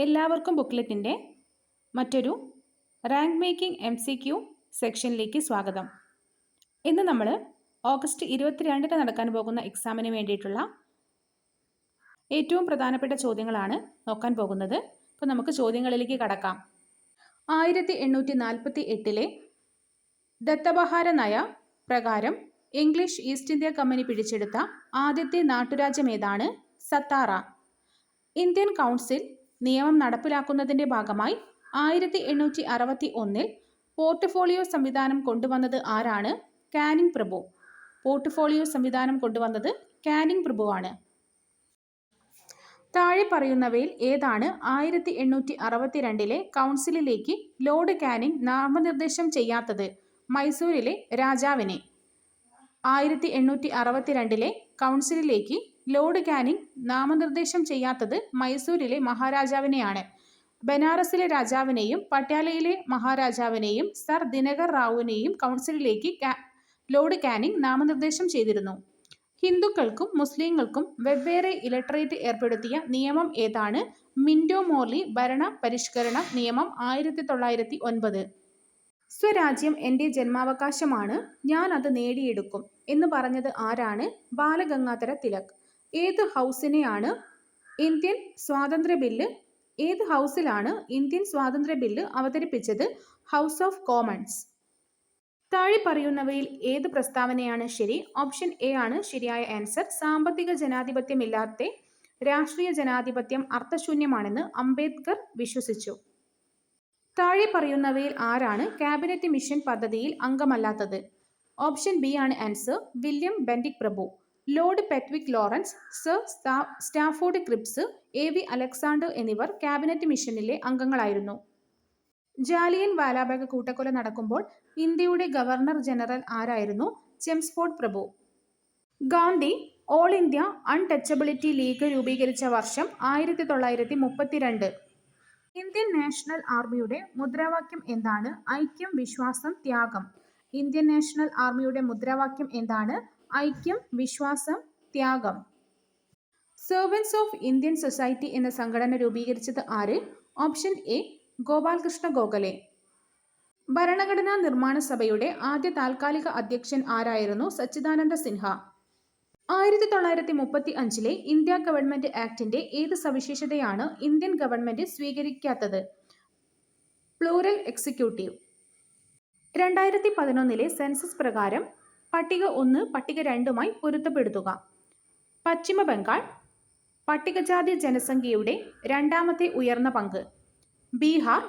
എല്ലാവർക്കും ബുക്ക്ലെറ്റിൻ്റെ മറ്റൊരു rank making MCQ സെക്ഷനിലേക്ക് സ്വാഗതം. ഇന്ന് നമ്മൾ ഓഗസ്റ്റ് 22 നടക്കാൻ പോകുന്ന എക്സാമിന് വേണ്ടിയിട്ടുള്ള ഏറ്റവും പ്രധാനപ്പെട്ട ചോദ്യങ്ങളാണ് നോക്കാൻ പോകുന്നത്. അപ്പോൾ നമുക്ക് ചോദ്യങ്ങളിലേക്ക് കടക്കാം. 1848 ദത്തബഹാര നയ പ്രകാരം ഇംഗ്ലീഷ് ഈസ്റ്റ് ഇന്ത്യ കമ്പനി പിടിച്ചെടുത്ത ആദ്യത്തെ നാട്ടുരാജ്യം ഏതാണ്? സത്താറ. ഇന്ത്യൻ കൗൺസിൽ നിയമം നടപ്പിലാക്കുന്നതിൻ്റെ ഭാഗമായി 1861 പോർട്ട്ഫോളിയോ സംവിധാനം കൊണ്ടുവന്നത് ആരാണ്? കാനിങ് പ്രഭു. പോർട്ട്ഫോളിയോ സംവിധാനം കൊണ്ടുവന്നത് കാനിങ് പ്രഭുവാണ്. താഴെ പറയുന്നവയിൽ ഏതാണ് 1862 കൗൺസിലിലേക്ക് ലോർഡ് കാനിങ് നാമനിർദ്ദേശം ചെയ്യാത്തത്? മൈസൂരിലെ രാജാവിനെ. 1862 കൗൺസിലിലേക്ക് ലോർഡ് കാനിങ് നാമനിർദ്ദേശം ചെയ്യാത്തത് മൈസൂരിലെ മഹാരാജാവിനെയാണ്. ബനാറസിലെ രാജാവിനെയും പട്യാലയിലെ മഹാരാജാവിനെയും സർ ദിനകർ റാവുവിനെയും കൗൺസിലിലേക്ക് ലോർഡ് കാനിങ് നാമനിർദ്ദേശം ചെയ്തിരുന്നു. ഹിന്ദുക്കൾക്കും മുസ്ലിങ്ങൾക്കും വെവ്വേറെ ഇലക്ടറേറ്റ് ഏർപ്പെടുത്തിയ നിയമം ഏതാണ്? മിന്റോ മോർലി ഭരണ പരിഷ്കരണ നിയമം 1909. സ്വരാജ്യം എൻ്റെ ജന്മാവകാശമാണ്, ഞാൻ അത് നേടിയെടുക്കും എന്ന് പറഞ്ഞത് ആരാണ്? ബാലഗംഗാധര തിലക്. ഏത് ഹൗസിലാണ് ഇന്ത്യൻ സ്വാതന്ത്ര്യ ബില്ല് അവതരിപ്പിച്ചത്? House of Commons. താഴെ പറയുന്നവയിൽ ഏത് പ്രസ്താവനയാണ് ശരി? ഓപ്ഷൻ എ ആണ് ശരിയായ ആൻസർ. സാമ്പത്തിക ജനാധിപത്യമില്ലാത്ത രാഷ്ട്രീയ ജനാധിപത്യം അർത്ഥശൂന്യമാണെന്ന് അംബേദ്കർ വിശ്വസിച്ചു. താഴെ പറയുന്നവയിൽ ആരാണ് ക്യാബിനറ്റ് മിഷൻ പദ്ധതിയിൽ അംഗമല്ലാത്തത്? ഓപ്ഷൻ ബി ആണ് ആൻസർ. വില്യം ബെന്റിക് പ്രഭു, lord Pethick Lawrence, sir Stafford Cripps, AV Alexander എന്നിവർ ക്യാബിനറ്റ് മിഷനിലെ അംഗങ്ങളായിരുന്നു. ജാലിയൻ വാലാബാഗ് കൂട്ടക്കൊല നടക്കുമ്പോൾ ഇന്ത്യയുടെ ഗവർണർ ജനറൽ ആരായിരുന്നു? ചെംസ്ഫോർഡ് പ്രഭു. Gandhi all India untouchability league രൂപീകരിച്ച വർഷം 1932. ഇന്ത്യൻ നാഷണൽ ആർമിയുടെ മുദ്രാവാക്യം എന്താണ്? ഐക്യം, വിശ്വാസം, ത്യാഗം. ഇന്ത്യൻ നാഷണൽ ആർമിയുടെ മുദ്രാവാക്യം എന്താണ്? ഐക്യം, വിശ്വാസം, ത്യാഗം. സെർവൻസ് ഓഫ് ഇന്ത്യൻ സൊസൈറ്റി എന്ന സംഘടന രൂപീകരിച്ചത് ആര്? Option A Gopalkrishna Gokhale. ഭരണഘടനാ നിർമ്മാണ സഭയുടെ ആദ്യ താൽക്കാലിക അധ്യക്ഷൻ ആരായിരുന്നു? സച്ചിദാനന്ദ സിൻഹ. 1935 ഇന്ത്യ ഗവൺമെന്റ് ആക്ടിന്റെ ഏത് സവിശേഷതയാണ് ഇന്ത്യൻ ഗവൺമെന്റ് സ്വീകരിക്കാത്തത്? Plural executive. 2011 സെൻസസ് പ്രകാരം പട്ടിക 1 പട്ടിക 2മായി പൊരുത്തപ്പെടുത്തുക. പശ്ചിമ ബംഗാൾ പട്ടികജാതി ജനസംഖ്യയുടെ രണ്ടാമത്തെ ഉയർന്ന പങ്ക്. ബീഹാർ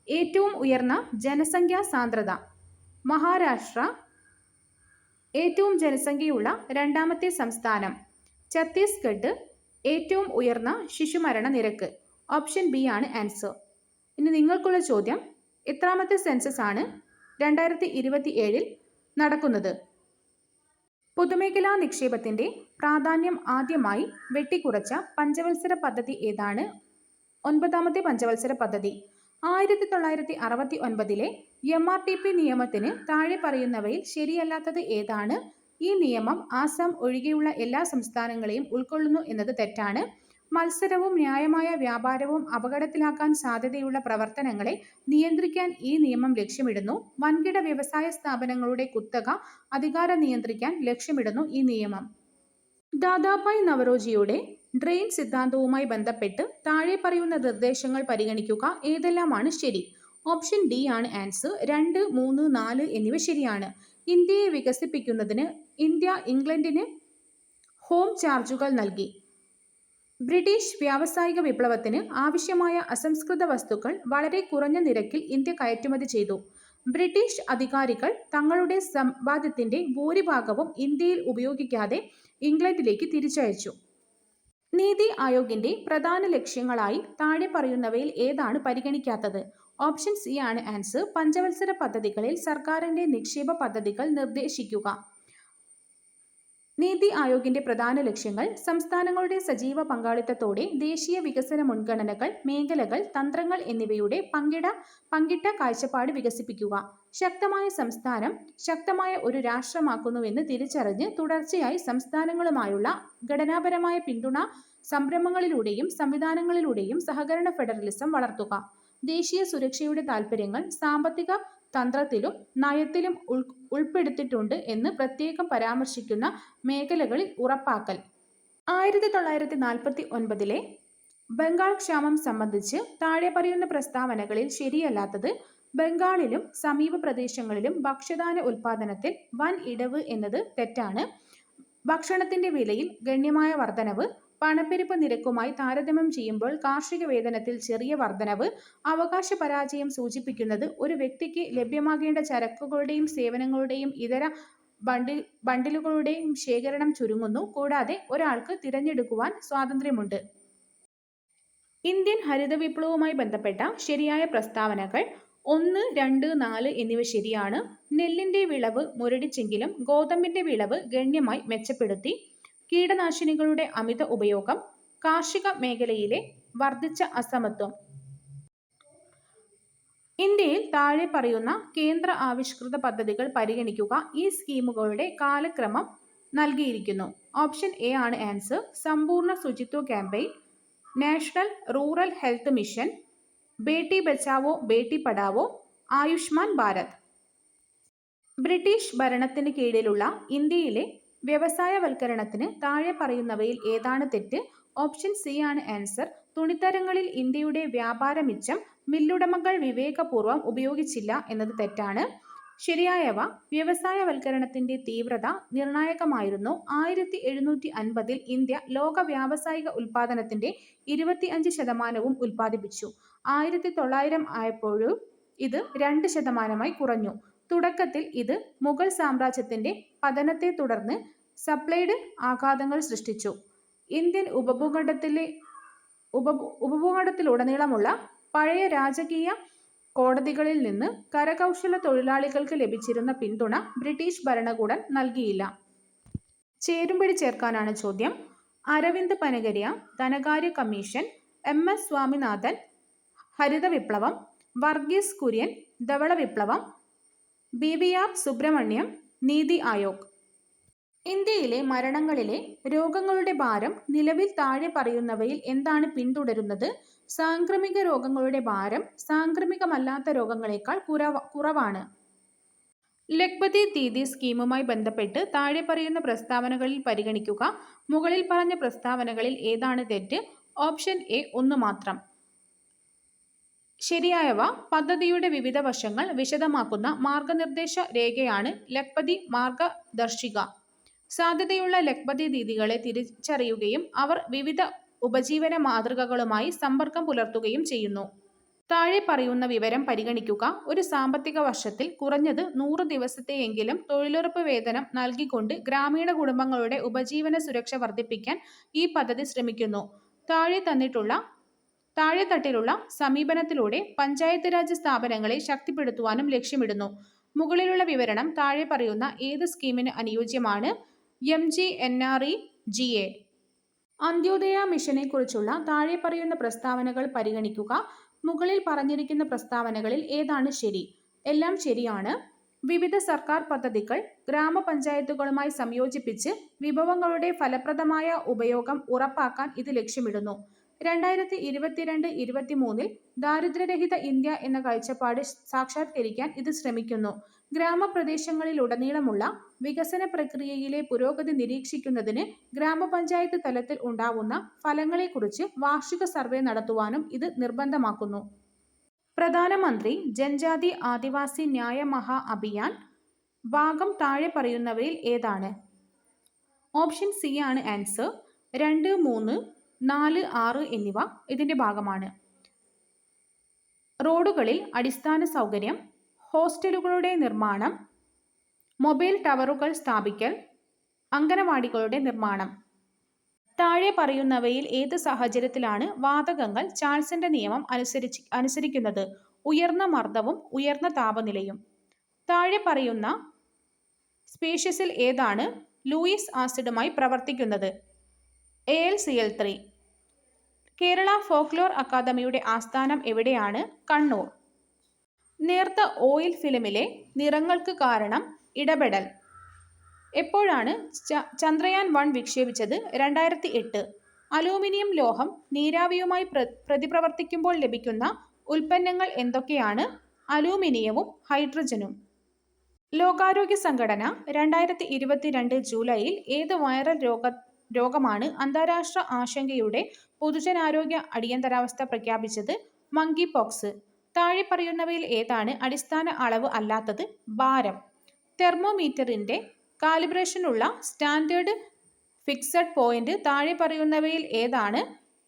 ഏറ്റവും ഉയർന്ന ജനസംഖ്യാ സാന്ദ്രത. മഹാരാഷ്ട്ര ഏറ്റവും ജനസംഖ്യയുള്ള രണ്ടാമത്തെ സംസ്ഥാനം. ഛത്തീസ്ഗഡ് ഏറ്റവും ഉയർന്ന ശിശുമരണ നിരക്ക്. ഓപ്ഷൻ ബി ആണ് ആൻസർ. ഇനി നിങ്ങൾക്കുള്ള ചോദ്യം, എത്രാമത്തെ സെൻസസ് ആണ് 2027 നടക്കുന്നത്? പൊതുമേഖലാ നിക്ഷേപത്തിന്റെ പ്രാധാന്യം ആദ്യമായി വെട്ടിക്കുറച്ച പഞ്ചവത്സര പദ്ധതി ഏതാണ്? 9ാമത്തെ പഞ്ചവത്സര പദ്ധതി. 1969 MRTP നിയമത്തിന് താഴെ പറയുന്നവയിൽ ശരിയല്ലാത്തത് ഏതാണ്? ഈ നിയമം ആസാം ഒഴികെയുള്ള എല്ലാ സംസ്ഥാനങ്ങളെയും ഉൾക്കൊള്ളുന്നു എന്നത് തെറ്റാണ്. മത്സരവും ന്യായമായ വ്യാപാരവും അപകടത്തിലാക്കാൻ സാധ്യതയുള്ള പ്രവർത്തനങ്ങളെ നിയന്ത്രിക്കാൻ ഈ നിയമം ലക്ഷ്യമിടുന്നു. വൻകിട വ്യവസായ സ്ഥാപനങ്ങളുടെ കുത്തക അധികാരം നിയന്ത്രിക്കാൻ ലക്ഷ്യമിടുന്നു ഈ നിയമം. ദാദാഭായ് നവറോജിയുടെ ഡ്രെയിൻ സിദ്ധാന്തവുമായി ബന്ധപ്പെട്ട് താഴെ പറയുന്ന നിർദ്ദേശങ്ങൾ പരിഗണിക്കുക. ഏതെല്ലാമാണ് ശരി? ഓപ്ഷൻ ഡി ആണ് ആൻസർ. 2, 3, 4 എന്നിവ ശരിയാണ്. ഇന്ത്യയെ വികസിപ്പിക്കുന്നതിന് ഇന്ത്യ ഇംഗ്ലണ്ടിന് ഹോം ചാർജുകൾ നൽകി. ബ്രിട്ടീഷ് വ്യാവസായിക വിപ്ലവത്തിന് ആവശ്യമായ അസംസ്കൃത വസ്തുക്കൾ വളരെ കുറഞ്ഞ നിരക്കിൽ ഇന്ത്യ കയറ്റുമതി ചെയ്തു. ബ്രിട്ടീഷ് അധികാരികൾ തങ്ങളുടെ സമ്പാദ്യത്തിന്റെ ഭൂരിഭാഗവും ഇന്ത്യയിൽ ഉപയോഗിക്കാതെ ഇംഗ്ലണ്ടിലേക്ക് തിരിച്ചയച്ചു. നീതി ആയോഗിന്റെ പ്രധാന ലക്ഷ്യങ്ങളായി താഴെ പറയുന്നവയിൽ ഏതാണ് പരിഗണിക്കാത്തത്? ഓപ്ഷൻ സി ആണ് ആൻസർ. പഞ്ചവത്സര പദ്ധതികളിൽ സർക്കാരിന്റെ നിക്ഷേപ പദ്ധതികൾ നിർദ്ദേശിക്കുക. നീതി ആയോഗിന്റെ പ്രധാന ലക്ഷ്യങ്ങൾ സംസ്ഥാനങ്ങളുടെ സജീവ പങ്കാളിത്തത്തോടെ ദേശീയ വികസന മുൻഗണനകൾ, മേഖലകൾ, തന്ത്രങ്ങൾ എന്നിവയുടെ പങ്കിട്ട കാഴ്ചപ്പാട് വികസിപ്പിക്കുക. ശക്തമായ സംസ്ഥാനം ശക്തമായ ഒരു രാഷ്ട്രമാക്കുന്നുവെന്ന് തിരിച്ചറിഞ്ഞ് തുടർച്ചയായി സംസ്ഥാനങ്ങളുമായുള്ള ഘടനാപരമായ പിന്തുണ സംരംഭങ്ങളിലൂടെയും സംവിധാനങ്ങളിലൂടെയും സഹകരണ ഫെഡറലിസം വളർത്തുക. ദേശീയ സുരക്ഷയുടെ താൽപര്യങ്ങൾ സാമ്പത്തിക തന്ത്രത്തിലും നയത്തിലും ഉൾപ്പെടുത്തിയിട്ടുണ്ട് എന്ന് പ്രത്യേകം പരാമർശിക്കുന്ന മേഖലകളിൽ ഉറപ്പാക്കൽ. 1949 ബംഗാൾ ക്ഷാമം സംബന്ധിച്ച് താഴെ പറയുന്ന പ്രസ്താവനകളിൽ ശരിയല്ലാത്തത്: ബംഗാളിലും സമീപ പ്രദേശങ്ങളിലും ഭക്ഷ്യധാന്യ ഉൽപാദനത്തിൽ വൻ ഇടിവ് എന്നത് തെറ്റാണ്. ഭക്ഷണത്തിന്റെ വിലയിൽ ഗണ്യമായ വർധനവ്, പണപ്പെരുപ്പ നിരക്കുമായി താരതമ്യം ചെയ്യുമ്പോൾ കാർഷിക വേതനത്തിൽ ചെറിയ വർധനവ്, അവകാശ പരാജയം സൂചിപ്പിക്കുന്നത് ഒരു വ്യക്തിക്ക് ലഭ്യമാകേണ്ട ചരക്കുകളുടെയും സേവനങ്ങളുടെയും ഇതര ബണ്ടിലുകളുടെയും ശേഖരണം ചുരുങ്ങുന്നു. കൂടാതെ ഒരാൾക്ക് തിരഞ്ഞെടുക്കുവാൻ സ്വാതന്ത്ര്യമുണ്ട്. ഇന്ത്യൻ ഹരിത വിപ്ലവവുമായി ബന്ധപ്പെട്ട ശരിയായ പ്രസ്താവനകൾ: 1, 2, 4 എന്നിവ ശരിയാണ്. നെല്ലിന്റെ വിളവ് മുരടിച്ചെങ്കിലും ഗോതമ്പിന്റെ വിളവ് ഗണ്യമായി മെച്ചപ്പെടുത്തി. കീടനാശിനികളുടെ അമിത ഉപയോഗം, കാർഷിക മേഖലയിലെ വർദ്ധിച്ച അസമത്വം. ഇന്ത്യയിൽ താഴെ പറയുന്ന കേന്ദ്ര ആവിഷ്കൃത പദ്ധതികൾ പരിഗണിക്കുക. ഈ സ്കീമുകളുടെ കാലക്രമം നൽകിയിരിക്കുന്നു. ഓപ്ഷൻ എ ആണ് ആൻസർ. സമ്പൂർണ്ണ ശുചിത്വ campaign, national rural health mission, Beti Bachao Beti Padhao, Ayushman Bharat. British ഭരണത്തിന് കീഴിലുള്ള ഇന്ത്യയിലെ വ്യവസായവൽക്കരണത്തിന് താഴെ പറയുന്നവയിൽ ഏതാണ് തെറ്റ്? ഓപ്ഷൻ സി ആണ് ആൻസർ. തുണിത്തരങ്ങളിൽ ഇന്ത്യയുടെ വ്യാപാര മിച്ചം മില്ലുടമകൾ വിവേകപൂർവ്വം ഉപയോഗിച്ചില്ല എന്നത് തെറ്റാണ്. ശരിയായവ: വ്യവസായവൽക്കരണത്തിന്റെ തീവ്രത നിർണായകമായിരുന്നു. 1750 ഇന്ത്യ ലോക വ്യാവസായിക ഉൽപാദനത്തിന്റെ 25% ഉൽപ്പാദിപ്പിച്ചു. 1900 ആയപ്പോഴും ഇത് 2% കുറഞ്ഞു. തുടക്കത്തിൽ ഇത് മുഗൾ സാമ്രാജ്യത്തിന്റെ പതനത്തെ തുടർന്ന് സപ്ലൈഡ് ആഘാതങ്ങൾ സൃഷ്ടിച്ചു. ഇന്ത്യൻ ഉപഭൂഖണ്ഡത്തിലുടനീളമുള്ള പഴയ രാജകീയ കോടതികളിൽ നിന്ന് കരകൗശല തൊഴിലാളികൾക്ക് ലഭിച്ചിരുന്ന പിന്തുണ ബ്രിട്ടീഷ് ഭരണകൂടം നൽകിയില്ല. ചേരുംപടി ചേർക്കാനാണ് ചോദ്യം. അരവിന്ദ് പനഗരിയ ധനകാര്യ കമ്മീഷൻ, MS സ്വാമിനാഥൻ ഹരിത വിപ്ലവം, വർഗീസ് കുര്യൻ ധവള വിപ്ലവം, BVR സുബ്രഹ്മണ്യം നീതി ആയോഗ്. ഇന്ത്യയിലെ മരണങ്ങളിലെ രോഗങ്ങളുടെ ഭാരം നിലവിൽ താഴെ പറയുന്നവയിൽ എന്താണ് പിന്തുടരുന്നത്? സാംക്രമിക രോഗങ്ങളുടെ ഭാരം സാംക്രമികമല്ലാത്ത രോഗങ്ങളെക്കാൾ കുറവാണ്. ലഖ്പതി ദീദി സ്കീമുമായി ബന്ധപ്പെട്ട് താഴെ പറയുന്ന പ്രസ്താവനകളിൽ പരിഗണിക്കുക. മുകളിൽ പറഞ്ഞ പ്രസ്താവനകളിൽ ഏതാണ് തെറ്റ്? ഓപ്ഷൻ എ ഒന്ന് മാത്രം. ശരിയായവ: പദ്ധതിയുടെ വിവിധ വശങ്ങൾ വിശദമാക്കുന്ന മാർഗനിർദ്ദേശ രേഖയാണ് ലഖ്പതി മാർഗദർശിക. സാധ്യതയുള്ള ലഖ്പതി ദീദികളെ തിരിച്ചറിയുകയും അവർ വിവിധ ഉപജീവന മാതൃകകളുമായി സമ്പർക്കം പുലർത്തുകയും ചെയ്യുന്നു. താഴെ പറയുന്ന വിവരം പരിഗണിക്കുക. ഒരു സാമ്പത്തിക വർഷത്തിൽ കുറഞ്ഞത് 100 ദിവസത്തെയെങ്കിലും തൊഴിലുറപ്പ് വേതനം നൽകിക്കൊണ്ട് ഗ്രാമീണ കുടുംബങ്ങളുടെ ഉപജീവന സുരക്ഷ വർദ്ധിപ്പിക്കാൻ ഈ പദ്ധതി ശ്രമിക്കുന്നു. താഴെത്തട്ടിലുള്ള സമീപനത്തിലൂടെ പഞ്ചായത്ത് രാജ് സ്ഥാപനങ്ങളെ ശക്തിപ്പെടുത്തുവാനും ലക്ഷ്യമിടുന്നു. മുകളിലുള്ള വിവരണം താഴെ പറയുന്ന ഏത് സ്കീമിന് അനുയോജ്യമാണ്? MGNREGA. അന്ത്യോദയ മിഷനെക്കുറിച്ചുള്ള താഴെ പറയുന്ന പ്രസ്താവനകൾ പരിഗണിക്കുക. മുകളിൽ പറഞ്ഞിരിക്കുന്ന പ്രസ്താവനകളിൽ ഏതാണ് ശരി? എല്ലാം ശരിയാണ്. വിവിധ സർക്കാർ പദ്ധതികൾ ഗ്രാമപഞ്ചായത്തുകളുമായി സംയോജിപ്പിച്ച് വിഭവങ്ങളുടെ ഫലപ്രദമായ ഉപയോഗം ഉറപ്പാക്കാൻ ഇത് ലക്ഷ്യമിടുന്നു. 2022-23 ദാരിദ്ര്യരഹിത ഇന്ത്യ എന്ന കാഴ്ചപ്പാട് സാക്ഷാത്കരിക്കാൻ ഇത് ശ്രമിക്കുന്നു. ഗ്രാമപ്രദേശങ്ങളിലുടനീളമുള്ള വികസന പ്രക്രിയയിലെ പുരോഗതി നിരീക്ഷിക്കുന്നതിന് ഗ്രാമപഞ്ചായത്ത് തലത്തിൽ ഉണ്ടാവുന്ന ഫലങ്ങളെക്കുറിച്ച് വാർഷിക സർവേ നടത്തുവാനും ഇത് നിർബന്ധമാക്കുന്നു. പ്രധാനമന്ത്രി ജൻജാതി ആദിവാസി ന്യായ മഹാ അഭിയാൻ ഭാഗം താഴെ പറയുന്നവയിൽ ഏതാണ്? ഓപ്ഷൻ സി ആണ് ആൻസർ. 2, 3, 4, 6 എന്നിവ ഇതിന്റെ ഭാഗമാണ്. റോഡുകളിൽ അടിസ്ഥാന സൗകര്യം, ഹോസ്റ്റലുകളുടെ നിർമ്മാണം, മൊബൈൽ ടവറുകൾ സ്ഥാപിക്കൽ, അംഗനവാടികളുടെ നിർമ്മാണം. താഴെ പറയുന്നവയിൽ ഏത് സാഹചര്യത്തിലാണ് വാതകങ്ങൾ ചാൾസിന്റെ നിയമം അനുസരിക്കുന്നത്? ഉയർന്ന മർദ്ദവും ഉയർന്ന താപനിലയും. താഴെ പറയുന്ന സ്പീഷീസിൽ ഏതാണ് ലൂയിസ് ആസിഡുമായി പ്രവർത്തിക്കുന്നത്? AlCl3. കേരള ഫോക്ലോർ അക്കാദമിയുടെ ആസ്ഥാനം എവിടെയാണ്? കണ്ണൂർ. നേർത്ത ഓയിൽ ഫിലിമിലെ നിറങ്ങൾക്ക് കാരണം ഇടപെടൽ. എപ്പോഴാണ് ചന്ദ്രയാൻ 1 വിക്ഷേപിച്ചത്? 2008. അലൂമിനിയം ലോഹം നീരാവിയുമായി പ്രതിപ്രവർത്തിക്കുമ്പോൾ ലഭിക്കുന്ന ഉൽപ്പന്നങ്ങൾ എന്തൊക്കെയാണ്? അലൂമിനിയവും ഹൈഡ്രജനും. ലോകാരോഗ്യ സംഘടന 2022 ജൂലൈയിൽ ഏത് വൈറൽ രോഗമാണ് അന്താരാഷ്ട്ര ആശങ്കയുടെ പൊതുജനാരോഗ്യ അടിയന്തരാവസ്ഥ പ്രഖ്യാപിച്ചത്? Monkey pox. താഴെ പറയുന്നവയിൽ ഏതാണ് അടിസ്ഥാന അളവ് അല്ലാത്തത്? ഭാരം. തെർമോമീറ്ററിന്റെ കാലിബ്രേഷനുള്ള സ്റ്റാൻഡേർഡ് ഫിക്സഡ് പോയിന്റ് താഴെ പറയുന്നവയിൽ ഏതാണ്?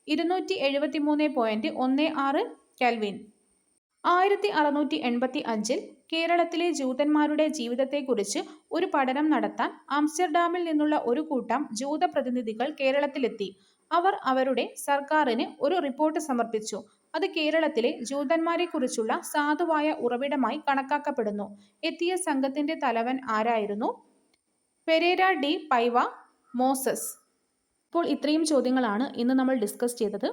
273.16 കെൽവിൻ. 1685 കേരളത്തിലെ ജൂതന്മാരുടെ ജീവിതത്തെക്കുറിച്ച് ഒരു പഠനം നടത്താൻ ആംസ്റ്റർഡാമിൽ നിന്നുള്ള ഒരു കൂട്ടം ജൂത പ്രതിനിധികൾ കേരളത്തിലെത്തി. അവർ അവരുടെ സർക്കാരിന് ഒരു റിപ്പോർട്ട് സമർപ്പിച്ചു. അത് കേരളത്തിലെ ജൂതന്മാരെക്കുറിച്ചുള്ള സാധുവായ ഉറവിടമായി കണക്കാക്കപ്പെടുന്നു. എത്തിയ സംഘത്തിന്റെ തലവൻ ആരായിരുന്നു? Pereira de Paiva Moses. ഇപ്പോൾ ഇത്രയും ചോദ്യങ്ങളാണ് ഇന്ന് നമ്മൾ ഡിസ്കസ് ചെയ്തത്.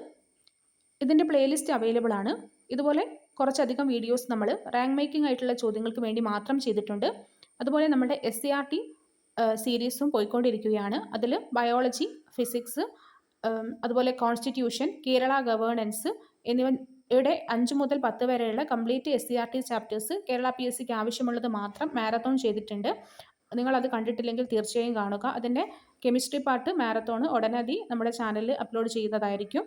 ഇതിൻ്റെ പ്ലേലിസ്റ്റ് അവൈലബിൾ ആണ്. ഇതുപോലെ കുറച്ചധികം വീഡിയോസ് നമ്മൾ റാങ്ക് മേക്കിംഗ് ആയിട്ടുള്ള ചോദ്യങ്ങൾക്ക് വേണ്ടി മാത്രം ചെയ്തിട്ടുണ്ട്. അതുപോലെ നമ്മുടെ SCRT സീരീസും പോയിക്കൊണ്ടിരിക്കുകയാണ്. അതിൽ ബയോളജി, ഫിസിക്സ്, അതുപോലെ കോൺസ്റ്റിറ്റ്യൂഷൻ, കേരള ഗവേണൻസ് എന്നിവയുടെ 5 മുതൽ 10 വരെയുള്ള കംപ്ലീറ്റ് SCRT ചാപ്റ്റേഴ്സ് കേരള PSCക്ക് ആവശ്യമുള്ളത് മാത്രം മാരത്തോൺ ചെയ്തിട്ടുണ്ട്. നിങ്ങളത് കണ്ടിട്ടില്ലെങ്കിൽ തീർച്ചയായും കാണുക. അതിൻ്റെ കെമിസ്ട്രി പാർട്ട് മാരത്തോൺ ഉടനടി നമ്മുടെ ചാനലിൽ അപ്ലോഡ് ചെയ്യുന്നതായിരിക്കും.